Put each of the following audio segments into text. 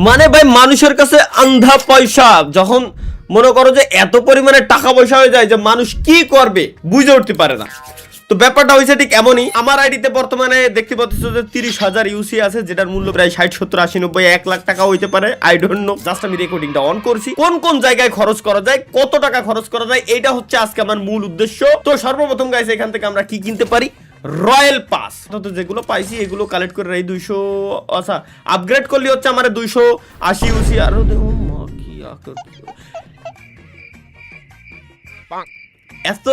মানে ভাই মানুষের কাছে আন্ধা পয়সা, যখন মনে করো যে এত পরিমাণে টাকা পয়সা হয়ে যায় যে মানুষ কি করবে বুঝে উঠতে পারে না। তো ব্যাপারটা হয়েছে ঠিক এমনই। আমার আইডিতে বর্তমানে দেখতে পাচ্ছ যে 30,000 ইউসি আছে, যেটার মূল্য প্রায় 60, 70, 80, 90, 1 লাখ টাকা হইতে পারে। আই ডোন্ট নো, জাস্ট আমি রেকর্ডিংটা অন করছি। কোন কোন জায়গায় খরচ করা যায়, কত টাকা খরচ করা যায়, এইটা হচ্ছে আজকে আমার মূল উদ্দেশ্য। তো সর্বপ্রথম গাইস এখান থেকে আমরা কি কিনতে পারি, রয়্যাল পাস। তো যেগুলো পাইছি এগুলো কালেক্ট করে এই 200, আচ্ছা আপগ্রেড করলে হচ্ছে আমার 280 ইউসি। আরো দেখো মা কি এত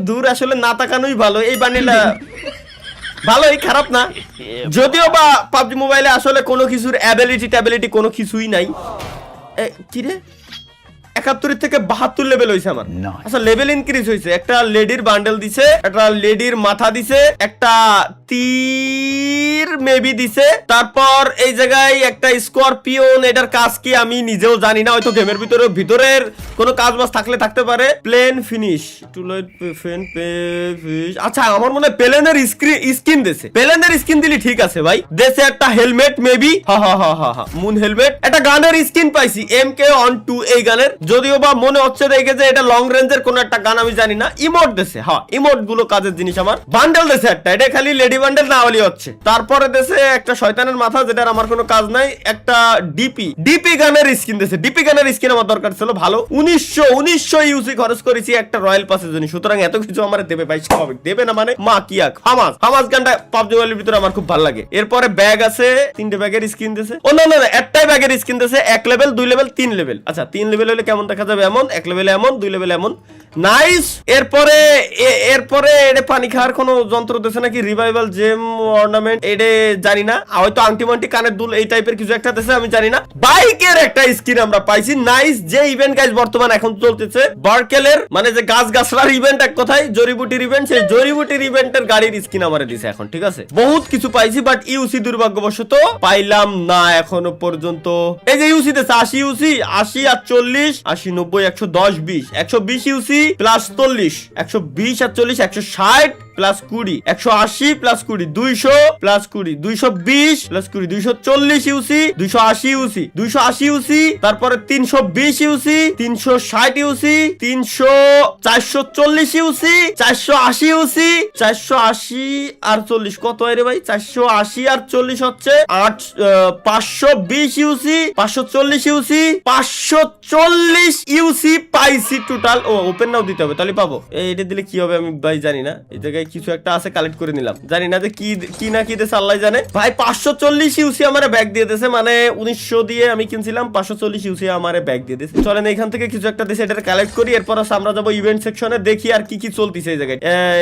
দূর আসলে না তাকানোই ভালো। এই বান্ডিলটা ভালোই, খারাপ না। যদিও বা পাবজি মোবাইলে আসলে কোনো কিছুর অ্যাবিলিটি কোনো কিছুই নাই। কি রে 71 থেকে 72 লেভেল হয়েছে আমার। আচ্ছা লেভেল ইনক্রিজ হয়েছে। একটা লেডির বান্ডেল দিছে, একটা লেডির মাথা দিছে, একটা তীর মেবি দিছে, তারপর এই জায়গায় একটা স্করপিয়ন। এটার কাজ কি আমি নিজেও জানি না, হয়তো গেমের ভিতরের কোনো কাজ বাজ থাকলে থাকতে পারে। Plain finish to light finish. আচ্ছা আমার মনে হয় প্লেনের স্কিন দিছে, প্লেনের স্কিন দিলি ঠিক আছে ভাই। দেশে একটা হেলমেট মেবি, হা মুন হেলমেট। একটা গানের স্কিন পাইছি MK12 এই গানের, যদিও বা মনে হচ্ছে দেখে যে এটা লং রেঞ্জের কোন একটা গান, আমি জানি না। ইমোট দেশে, হ্যাঁ ইমোট গুলো কাজের জিনিস। আমার বান্ডেল দেশে একটা, এটা খালি লেডি বান্ডেল না হলেই হচ্ছে। তারপরে দেশে একটা শয়তানের মাথা, যেটার আমার কোনো কাজ নাই। একটা ডিপি গানের স্কিন দেশে। ডিপি গানের স্কিন আমার দরকার ছিল ভালো। 1900 ইউসি খরচ করেছি একটা রয়্যাল পাসের জন্য। সুতরাং এত কিছু আমার দেবে ভাই, স্বাভাবিক দেবে না মানে। মা কি হামাস গানটা পাবজি মোবাইলের ভিতরে আমার খুব ভালো লাগে। এরপরে ব্যাগ আছে, 3টে ব্যাগের স্কিন দেশে। ও না একটাই ব্যাগের স্কিন দেশে। 1 লেভেল, 2 লেভেল, 3 লেভেল। আচ্ছা 3 লেভেল হলে কেমন দেখা যাবে এমন, 1 লেভেলে এমন, 2 লেভেলে এমন। নাইস। এরপরে এটা পানি খাওয়ার কোনো যন্ত্র দেশে নাকি, রিভাইভাল জেম অর্নামেন্ট, এটা জানি না। হয়তো আংটি মাংটি কানের দুল এই টাইপের কিছু একটা দেশে, আমি জানি না। বাইকের একটা স্কিন আমরা পাইছি। নাইস। যে ইভেন্ট গাইস বর্তমান এখন চলতেছে বার্কেলের, মানে যে গাছগাছড়ার ইভেন্ট, এক কথায় জড়িবুটির ইভেন্ট, সেই জড়িবুটির ইভেন্টের গাড়ির স্কিন আমারে দিছে এখন, ঠিক আছে। বহুত কিছু পাইছি, বাট ইউসি দুর্ভাগ্যবশত পাইলাম না এখনো পর্যন্ত। এই যে ইউসি দেশে 80 ইউসি, 80 আর 40, 80, 90, 110, 20, 120 ইউসি প্লাস 40, 120 আর 40, 160 প্লাস 20, 180 প্লাস 20, 200 প্লাস 20, 220 প্লাস 20, 240 ইউসি, 280 ইউসি, 280 ইউসি, তারপরে 320 ইউসি, 360 ইউসি, 440 ইউসি, 480 ইউসি, 480 আর 40 কত হয় রে ভাই? 480 আর 40 হচ্ছে 520 ইউসি, 540 ইউসি, 540 ইউসি পাইছি টোটাল। ও ওপেন নাও দিতে হবে, তাহলে পাবো। এটা দিলে কি হবে আমি ভাই জানি না। এই জায়গায় কিছু একটা আছে, কালেক্ট করে নিলাম। জানি না যে কি না কি দেশে, আল্লাহ জানে। ভাই 540 ইউসি আমারে ব্যাগ দিয়ে দিয়েছে, মানে 1900 দিয়ে আমি কিনছিলাম, 540 ইউসি আমারে ব্যাগ দিয়ে দিয়েছে। চলেন এখান থেকে কিছু একটা দেশে এটা কালেক্ট করি, এরপর আমরা যাবো ইভেন্ট সেকশনে, দেখি আর কি চলতেছে এই জায়গায়।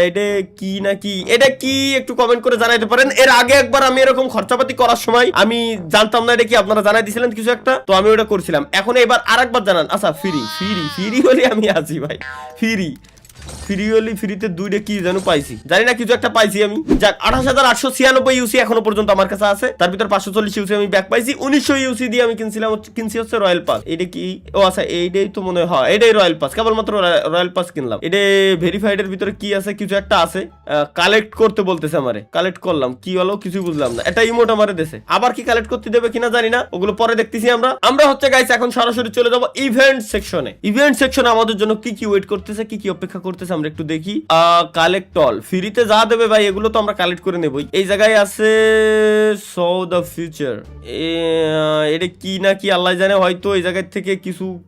এটা কি না কি, এটা কি একটু কমেন্ট করে জানাইতে পারেন। এর আগে একবার আমি এরকম খরচাপাতি করার সময় আমি জানতাম না এটা কি, আপনারা জানাই দিছিলেন কিছু একটা, তো আমি ওটা করছিলাম। এখন এবার আরেকবার জানান। আচ্ছা ফ্রি হলে আমি আছি ভাই। ফ্রিতে 2টে কি যেন পাইছি, জানি না কিছু একটা পাইছি আমি। যাক 28,896 ইউসি এখনো পর্যন্ত আমার কাছে আছে। তার ভিতর 540 ইউসি আমি ব্যাক পাইছি। 1900 ইউসি দিয়ে আমি কিনছি হচ্ছে রয়্যাল পাস। এটা কি? ও আচ্ছা এইটাই তো মনে হয়, এটাই রয়্যাল পাস। কেবলমাত্র রয়্যাল পাস কিনলাম। এটা ভেরিফাইড এর ভিতরে কি আছে, কিছু একটা আছে। কালেক্ট করতে বলতেছে আমারে, কালেক্ট করলাম। কি হলো কিছু বুঝলাম না। এটা ইমোট আমারে দেশে, আবার কি কালেক্ট করতে দেবে কিনা জানি না, ওগুলো পরে দেখতেছি। আমরা হচ্ছে গাইস এখন সরাসরি চলে যাবো ইভেন্ট সেকশনে। ইভেন্ট সেকশনে আমাদের জন্য কি কি ওয়েট করতেছে, কি কি অপেক্ষা করতেছে আমরা একটু দেখি। কালেক্ট অল, ফ্রিতে যা দেবে ভাই এগুলো তো আমরা কালেক্ট করে নেবই। এই জায়গায় আছে সো দ্য ফিউচার, এটা কি না কি আল্লাহ জানে। হয়তো এই জায়গা থেকে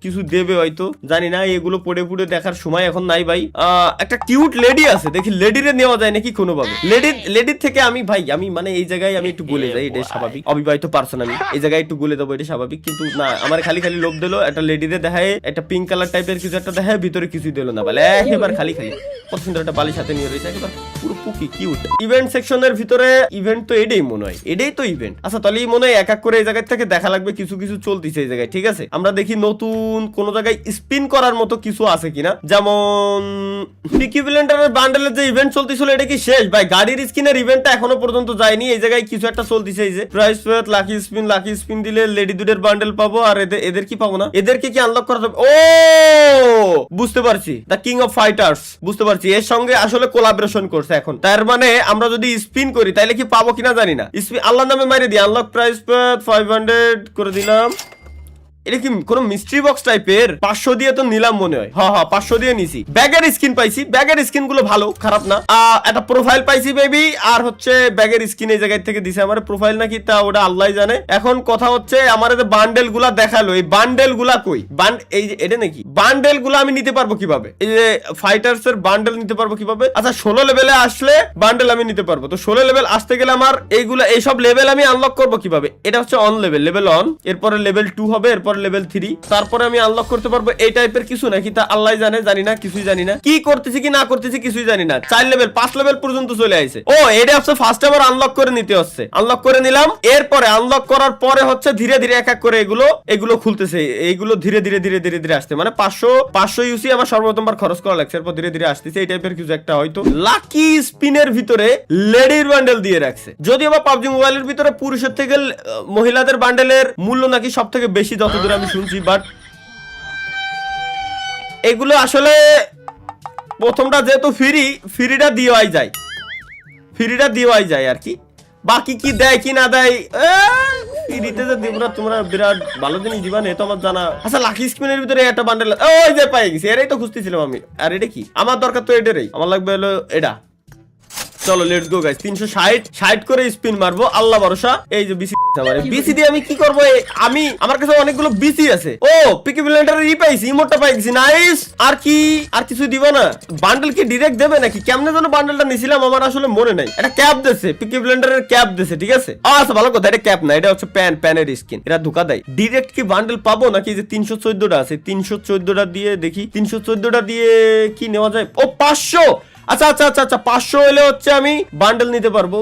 কিছু দেবে, হয়তো জানি না। এগুলো পড়ে দেখার সময় এখন নাই ভাই। একটা কিউট লেডি আছে, দেখি লেডিরে নেওয়া যায় নাকি কোনোভাবে। লেডির থেকে আমি মানে এই জায়গায় আমি একটু বলে যাই, এটা স্বাভাবিক। অবিবাহিত পারসন আমি, এই জায়গায় একটু বলে দেবো, এটা স্বাভাবিক। কিন্তু না, আমার খালি লোভ দিলো। একটা লেডিরে দেখায়, একটা পিঙ্ক কালার টাইপের কিছু একটা দেখায়, ভিতরে কিছুই দিল না বলে। এবার খালি কত সুন্দর একটা বালির সাথে নিয়ে রয়েছে, একেবারে পুরো পুকি কিউট। ইভেন্ট সেকশনের ভিতরে ইভেন্ট তো এটাই মনে হয়, এটাই তো ইভেন্ট। আচ্ছা তাহলে মনে হয় এক এক করে এই জায়গা থেকে দেখা লাগবে কিছু চলতেছে এই জায়গায়, ঠিক আছে। আমরা দেখি নতুন কোন জায়গায় স্পিন করার মতো কিছু আছে কিনা। যেমন পিকি ব্লেন্ডারের বান্ডেলের যে ইভেন্ট চলতেছিল, এটা কি শেষ ভাই? গাড়ির স্কিনের ইভেন্টটা এখনো পর্যন্ত যায়নি। এই জায়গায় কিছু একটা চলতেছে, এই যে প্রাইস পেড, লাকি স্পিন দিলে লেডি দুডের বান্ডেল পাবো। আর এদের কি পাবো না? এদেরকে কি আনলক করা যাবে? ও বুঝতে পারছি, দ্য কিং অফ ফাইটার্স, বুঝতে পারছি। পারছি এর সঙ্গে আসলে কোলাবোরেশন করছে এখন, তার মানে আমরা যদি স্পিন করি তাহলে কি পাবো কিনা জানি না। স্পিন আল্লাহর নামে মারি দিই, আনলক প্রাইস 500 করে দিলাম। এটা কি কোন মিস্ট্রি বক্স টাইপের? 500 দিয়ে তো নিলাম মনে হয়। হ্যাঁ 500 দিয়ে নিছি। ব্যাগের স্কিন পাইছি, ব্যাগের স্কিন গুলো ভালো, খারাপ না। একটা প্রোফাইল পাইছি বেবি, আর হচ্ছে ব্যাগের স্কিন এই জায়গা থেকে দিছে আমার। প্রোফাইল নাকি তা ওটা আল্লাহই জানে। এখন কথা হচ্ছে আমার যে বান্ডেল গুলা দেখালো, এই বান্ডেল গুলা কই? এই যে এটা নাকি বান্ডেল গুলা আমি নিতে পারবো কিভাবে? এই যে ফাইটার্স এর বান্ডেল নিতে পারবো কিভাবে? আচ্ছা 16 লেভেলে আসলে বান্ডেল আমি নিতে পারবো। তো 16 লেভেল আসতে গেলে আমার এইসব লেভেল আমি আনলক করবো কিভাবে? এটা হচ্ছে অন লেভেল, লেভেল অন, এরপরে লেভেল 2 হবে, এরপর লেভেল 3, তারপরে আমি আনলক করতে পারবো এই টাইপের কিছু নাকি, তা আল্লাহ জানে, জানি না, কিছুই জানি না কি করতেছি কি না করতেছি, কিছুই জানি না। 4 লেভেল 5 লেভেল পর্যন্ত চলে আইছে। ও এটা হচ্ছে ফার্স্ট আবার আনলক করে নিতে হচ্ছে। আনলক করে নিলাম, এরপরে আনলক করার পরে হচ্ছে ধীরে ধীরে এক এক করে এগুলো খুলতেছে, এইগুলো ধীরে ধীরে ধীরে ধীরে ধীরে আসছে। মানে 500 ইউসি আমার সর্বপ্রথমবার খরচ করা লাগছে, এরপর ধীরে ধীরে আসতেছে। এই টাইপের কিছু একটা হয়তো লাকি স্পিনের ভিতরে লেডির বান্ডেল দিয়ে রাখছে। যদিও বা পাবজি মোবাইলের ভিতরে পুরুষের থেকে মহিলাদের বান্ডেলের মূল্য নাকি সব থেকে বেশি, যতদূর আমি শুনছি। বাট এগুলো আসলে প্রথমটা যেহেতু ফ্রিটা দেওয়াই যায় আর কি। বাকি কি দেয় কি না দেয় ফ্রিতে যে দিব না, তোমরা বিরাট ভালো জিনিস দিবা না, এ তো আমার জানা। আচ্ছা লাকি স্পিনের ভিতরে একটা বান্ডেল, ওই যে পাই গেছি, এটাই তো খুঁজতেছিলাম আমি। আর এটা কি আমার দরকার? তো এটারই আমার লাগবে হলো এটা। চলো লেটস গো গাইস, 360 করে স্পিন মারবো, আল্লাহ ভরসা। এই যে বিসি আমার, বিসি দিয়ে আমি কি করবো? আমি আমার কাছে অনেকগুলো বিসি আছে। ও পিকি ব্লেন্ডারের পাইছি, ইমোটটা পাই গেছি, নাইস। আর কিছু দিব না? বান্ডেল কি ডাইরেক্ট দেবে নাকি? কেমনে যেন বান্ডেলটা নিছিলাম আমার আসলে মনে নাই। এটা ক্যাপ দিছে, পিকি ব্লেন্ডারের ক্যাপ দিছে, ঠিক আছে। আচ্ছা ভালো কথা, এটা ক্যাপ না, এটা হচ্ছে প্যানের স্কিন। এটা ধোকা দেয়। ডাইরেক্ট কি বান্ডেল পাবো নাকি? যে 314টা আছে, 314টা দিয়ে দেখি, 314টা দিয়ে কি নেওয়া যায়? ও 500। আচ্ছা 500 হলে হচ্ছে আমি বান্ডেল নিতে পারবো।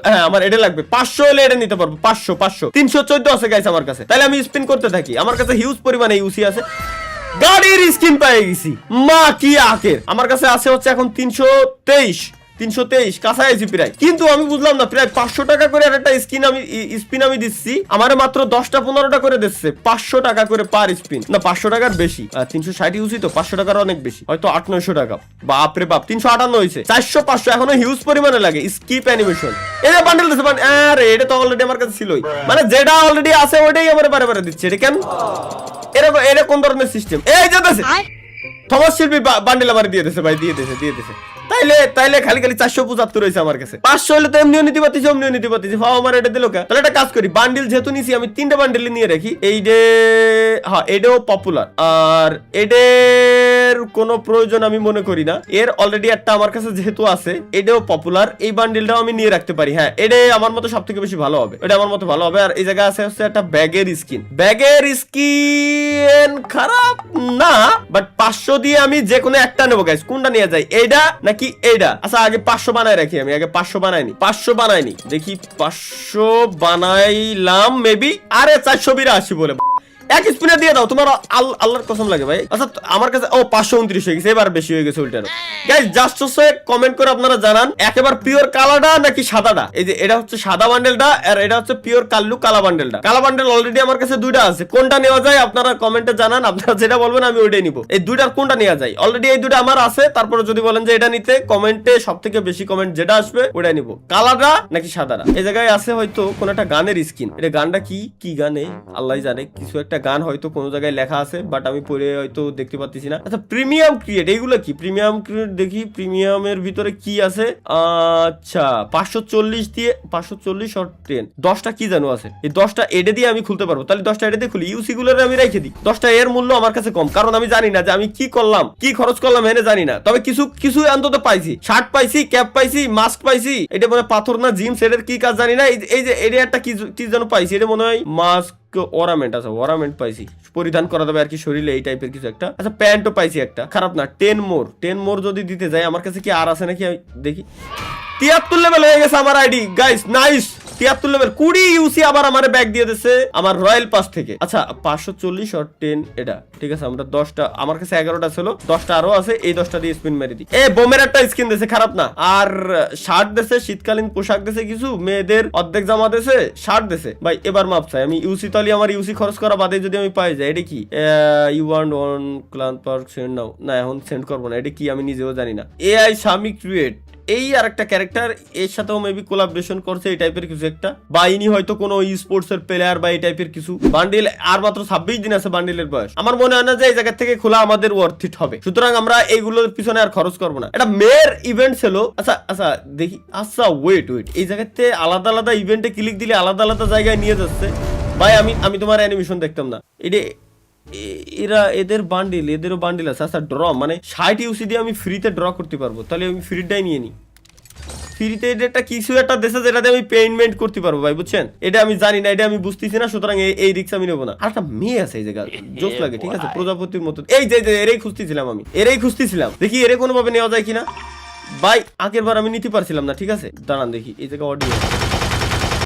হ্যাঁ আমার এটা লাগবে, 500 হলে এটা নিতে পারবো। 500 314 আছে গাইস আমার কাছে। তাহলে আমি স্পিন করতে থাকি, আমার কাছে হিউজ পরিমাণে ইউসি আছে। গাড়ির স্কিন পেয়ে গেছি, মা কি আকের। আমার কাছে আছে হচ্ছে এখন 323 কাছাকাছি প্রায়। কিন্তু আমি বুঝলাম না, প্রায় 500 টাকা করে একটা স্পিন আমি দিচ্ছি, আমার মাত্র 10টা 15টা করে দিচ্ছে, 500 টাকা করে পার স্পিন। না 500 টাকার বেশি, 360 ইউসি তো 500 টাকার অনেক বেশি, হয়তো 800-900 টাকা। বাপরে বাপ, 358 হয়েছে, 400-500 এখনো হিউজ পরিমাণে লাগে। স্কিপ অ্যানিমেশন, এটা বান্ডেল দিচ্ছে। আরে এটা তো অলরেডি আমার কাছে ছিলই, মানে যেটা অলরেডি আছে ওইটাই আমার বারে দিচ্ছে। এটা কেন? এটা কোন ধরনের সিস্টেম? এই যে থমাস শিল্পী বান্ডেল আমার দিয়ে দিয়েছে ভাই, দিয়ে দিয়েছে। তাইলে খালি 475 হয়েছে আমার কাছে। 500 হলে তো এমনিও নিতে পারতেছি, অমনিও নিতে পারতেছি। আমার এটা দিল কা? তাহলে একটা কাজ করি, বান্ডেল যেহেতু নিছি আমি 3টা বান্ডেল নিয়ে রাখি। এই যে হ্যাঁ এটাও পপুলার, আর এটার কোনো প্রয়োজন আমি মনে করি না। এর অলরেডি একটা আমার কাছে যেহেতু আছে, এটাও পপুলার, এই বান্ডেলটাও আমি নিয়ে রাখতে পারি। হ্যাঁ এটা আমার মতো সব থেকে বেশি ভালো হবে, এটা আমার মতো ভালো হবে। আর এই জায়গায় আছে হচ্ছে একটা ব্যাগের স্কিন খারাপ না, বাট 500 দিয়ে আমি যে কোনো একটা নেবো গাইস। কোনটা নিয়ে যাই, এইটা নাকি এইটা? আচ্ছা আগে 500 বানায় রাখি, আমি আগে 500 বানাইনি দেখি। 500 বানাইলাম মেবি। আরে 482 বলে এক স্পিনে দিয়ে দাও, তোমার আল্লাহর কসম লাগে ভাই। আচ্ছা আমার কাছে 529 হয়ে গেছে, এবার বেশি হয়ে গেছে উল্টানো। গাইস জাস্ট হচ্ছে কমেন্ট করে আপনারা জানান একেবারে পিওর কালাটা নাকি সাদাটা। এই যে এটা হচ্ছে সাদা বান্ডেলটা, আর এটা হচ্ছে পিওর কালা বান্ডেলটা। কালা বান্ডেল অলরেডি আমার কাছে 2টা আছে, কোনটা নেওয়া যায় আপনারা কমেন্টে জানান। আপনারা যেটা বলবেন আমি ওইটাই নিব। এই 2টার কোনটা নেওয়া যায়? অলরেডি এই 2টা আমার আছে, তারপরে যদি বলেন যে এটা নিতে, কমেন্টে সবথেকে বেশি কমেন্ট যেটা আসবে ওটাই নিব। কালাটা নাকি সাদাটা? এই জায়গায় আছে হয়তো কোন একটা গানের স্কিন। এটা গানটা কি গানে আল্লাহ জানে, কিছু একটা গান হয়তো কোনো জায়গায় লেখা আছে, বাট আমি পড়ে হয়তো দেখতে পাচ্ছি না। আচ্ছা প্রিমিয়াম ক্রিয়েট, এইগুলো কি প্রিমিয়াম ক্রিয়েট? দেখি প্রিমিয়ামের ভিতরে কি আছে। আচ্ছা 540 দিয়ে 540 আর 10টা কি জানো আছে। এই 10টা এডে দিয়ে আমি খুলতে পারবো, তাহলে 10টা এডে দিয়ে খুলি। ইউসি গুলোর আমি রেখে দিই। 10টা এর মূল্য আমার কাছে কম, কারণ আমি জানি না যে আমি কি করলাম, কি খরচ করলাম, এনে জানি না। তবে কিছু অন্তত পাইছি, শার্ট পাইছি, ক্যাপ পাইছি, মাস্ক পাইছি। এটা মনে পাথর না জিম সেটের কি কাজ জানি না। এই যে এটা একটা কি যেন পাইছি, এটা মনে হয় মাস্ক ওরামেন্ট আছে, ওরামেন্ট পাইছি, পরিধান করা যাবে আর কি শরীরে, এই টাইপের কিছু একটা। আচ্ছা প্যান্টও পাইছি একটা, খারাপ না। 10 মোর যদি দিতে যাই, আমার কাছে কি আর আছে নাকি আমি দেখি। 73 লেভেল হয়ে গেছে আমার আইডি গাইস, নাইস। 73 লেভেল 20 ইউসি আবার আমারে ব্যাক দিয়ে দিয়েছে আমার রয়্যাল পাস থেকে। আচ্ছা 540 আর 10 এটা ঠিক আছে, আমরা 10টা, আমার কাছে 11টা ছিল, 10টা আরো আছে, এই 10টা দিয়ে স্পিন মেরে দিই। বোমের একটা স্কিন দিয়েছে, খারাপ না। আর শার্ট দিয়েছে, শীতকালীন পোশাক দিয়েছে, কিছু মেয়েদের অর্ধেক জামা দিয়েছে, শার্ট দিয়েছে। ভাই এবার মাপ চাই আমি, ইউসি তালি আমার ইউসি খরচ করা বাদে যদি আমি পাই যাই। এটা কি you want one clan park send now, না এখন সেন্ড করবো না। এটা কি আমি নিজেও জানি না। এআই স্বামী ক্রিয়েট, এই আর একটা ক্যারেক্টার, এর সাথেও মেবি কোলাবরেশন করছে এই টাইপের কিছু একটা, বা ইনি হয়তো কোনো ই স্পোর্টস এর প্লেয়ার বা এই টাইপের কিছু। বান্ডিল আর মাত্র 26 দিন আছে বান্ডিলের বয়স। আমার মনে হয় না যে এই জায়গা থেকে খোলা আমাদের ওয়ার্থ ইট হবে, সুতরাং আমরা এইগুলোর পিছনে আর খরচ করবো না। এটা মেয়ের ইভেন্ট ছিল। আচ্ছা আচ্ছা দেখি, আচ্ছা ওয়েট, এই জায়গাতে আলাদা আলাদা ইভেন্টে ক্লিক দিলে আলাদা আলাদা জায়গায় নিয়ে যাচ্ছে। ভাই আমি তোমার অ্যানিমেশন দেখতাম না। এরা এদের বান্ডিল, এদেরও বান্ডিল আছে। আচ্ছা ড্র মানে 60 ইউসি দিয়ে আমি ফ্রিতে ড্র করতে পারবো, তাহলে আমি ফ্রিটাই নিয়ে নিই। ফ্রিতে এটা কিছু একটা দেশে যেটাতে আমি পেমেন্ট করতে পারবো ভাই, বুঝছেন? এটা আমি জানি না, এটা আমি বুঝতেছি না, সুতরাং এই রিস্ক আমি নেবো না। আর একটা মেয়ে আছে এই জায়গায়, জোস লাগে, ঠিক আছে, প্রজাপতির মতো। এই যে এরাই খুঁজতেছিলাম আমি, এরাই খুঁজতেছিলাম, দেখি এরে কোনোভাবে নেওয়া যায় কিনা। ভাই আগের বার আমি নিতে পারছিলাম না, ঠিক আছে, দাঁড়ান দেখি এই জায়গায় অডিও।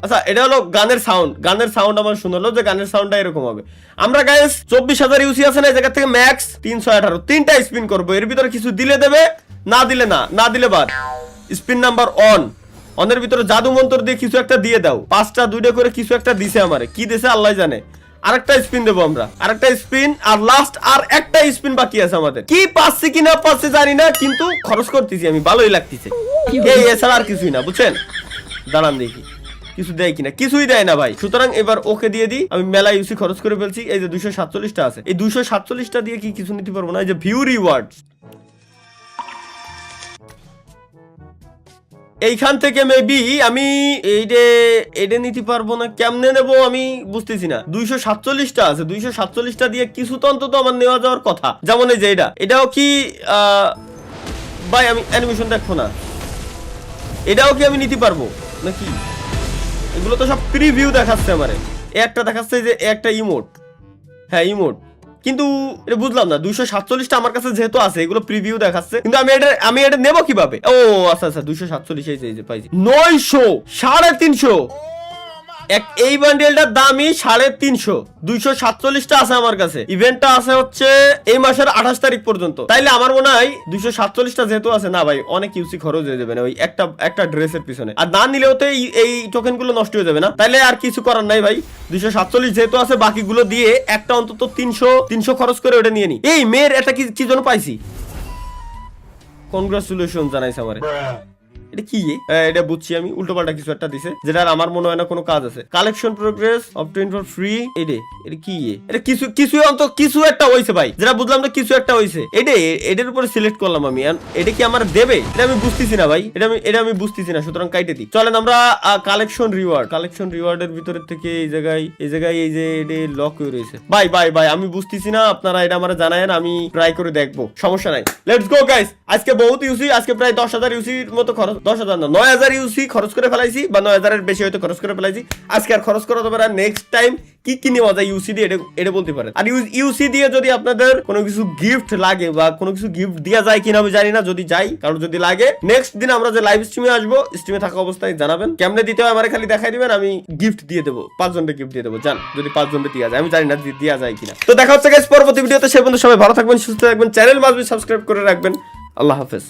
আচ্ছা এটা হলো গানের সাউন্ড, গানের সাউন্ড আমার শুনলো যে গানের সাউন্ডটা এরকম হবে। আমরা গাইস 24,000 ইউসি আছে না, এই জায়গা থেকে ম্যাক্স 318, 3টা স্পিন করবো। এর ভিতরে কিছু দিলে দেবে, না দিলে না, না দিলে বাদ। স্পিন নাম্বার অনের ভিতরে জাদু মন্ত্র দিয়ে কিছু একটা দিয়ে দাও। 5টা 2টা করে কিছু একটা দিছে আমারে, কি দিছে আল্লাহ জানে। আরেকটা স্পিন দেবো আমরা, আরেকটা স্পিন, আর লাস্ট আর একটা স্পিন বাকি আছে আমাদের। কি পাচ্ছি কি না পাচ্ছি জানি না, কিন্তু খরচ করতেছি আমি, ভালোই লাগতেছে। এই এছাড়া আর কিছুই না, বুঝছেন? দাঁড়ান দেখি কিছু দেয় কিনা, কিছুই দেয় না ভাই। সুতরাং এবার ওকে দিয়ে দিই। আমি মেলা ইউসি খরচ করে ফেলছি। এই যে 247টা আছে, এই 247টা দিয়ে কি কিছু নিতে পারবো না? এই যে ভিউ রিওয়ার্ড, এইখান থেকে মেবি আমি এইটা নিতে পারবো না। কেমনে নেবো আমি বুঝতেছি না। 247টা আছে, 247টা দিয়ে কিছু তো অন্তত আমার নেওয়া যাওয়ার কথা। যেমন এই যে এটাও কি ভাই আমি অ্যানিমেশন দেখবো না, এটাও কি আমি নিতে পারবো নাকি? এগুলো তো সব প্রিভিউ দেখাচ্ছে আমারে। একটা দেখাচ্ছে যে একটা ইমোট, হ্যাঁ ইমোট, কিন্তু এটা বুঝলাম না। 247টা আমার কাছে যেহেতু আছে, এগুলো প্রিভিউ দেখাচ্ছে, কিন্তু আমি এটা নেবো কিভাবে? ও আচ্ছা আচ্ছা 247 এই যে পাইছি 900, 350। এই বান্ডেলটার দামই 350। 247টা আছে আমার কাছে, ইভেন্টটা আছে হচ্ছে এই মাসের 28 তারিখ পর্যন্ত। তাইলে আমার মনে হয় 247টা যেহেতু আছে, না ভাই অনেক ইউসি খরচ হয়ে যাবে না ওই একটা ড্রেসের পিছনে। আর না নিলেও তো এই টোকেন গুলো নষ্ট হয়ে যাবে না, তাইলে আর কিছু করার নাই ভাই। 247 যেহেতু আছে, বাকিগুলো দিয়ে একটা অন্তত 300 খরচ করে ওটা নিয়ে নি। এই মেয়ের এটা কি জন্য পাইছি, কনগ্রাচুলেশন জানাইছে আমারে। এটা কি? এটা বুঝছি আমি, উল্টো পাল্টা কিছু একটা দিছে যেটা আমার মনে হয় না কোনো কাজ আছে। Collection progress obtain for free, এটা কি? এটা কিছু একটা হইছে ভাই, যেটা বুঝলাম না কিছু একটা হইছে। এটার উপরে সিলেক্ট করলাম আমি। এটা কি আমার দেবে? এটা আমি বুঝতেছি না ভাই, এটা আমি বুঝতেছি না, সুতরাং কাইটে দিই। চলেন আমরা কালেকশন রিওয়ার্ডের ভিতরে থেকে এই জায়গায় এই যে এটা লক হয়ে রয়েছে। ভাই আমি বুঝতেছি না, আপনারা এটা আমারে জানায়েন, আমি ট্রাই করে দেখবো, সমস্যা নাই। Let's go guys. আজকে বহুত ইউসি, আজকে প্রায় 10,000 ইউসির মতো খরচ, 10,000 না 9,000 ইউসি খরচ করে ফেলাইছি, বা 9,000 এর বেশি হয়তো খরচ করে ফেলাইছি। আজকে আর খরচ করা যাবে না। নেক্সট টাইম কি নেওয়া যায় ইউসি দিয়ে, এটা বলতে পারেন। আর ইউসি দিয়ে যদি আপনাদের কোনো কিছু গিফট লাগে বা কোনো কিছু গিফট দেওয়া যায় কিনা আমি জানি না, যদি যাই কারণ যদি লাগে নেক্সট দিন আমরা যে লাইভ স্ট্রিমে আসবো, স্ট্রিমে থাকা অবস্থায় জানাবেন। কেমনে দিতে হয় আমার খালি দেখাই দিবেন, আমি গিফট দিয়ে দেবো, 5 জনকে গিফট দিয়ে দেবো। জান যদি 5 জনকে দেওয়া যায়, আমি জানি না দেওয়া যায় কিনা। তো দেখা হচ্ছে গাইস পরবর্তী ভিডিওতে। সে পর্যন্ত সবাই ভালো থাকবেন, সুস্থ থাকবেন, চ্যানেল মাঝে সাবস্ক্রাইব করে রাখবেন। আল্লাহ হাফেজ।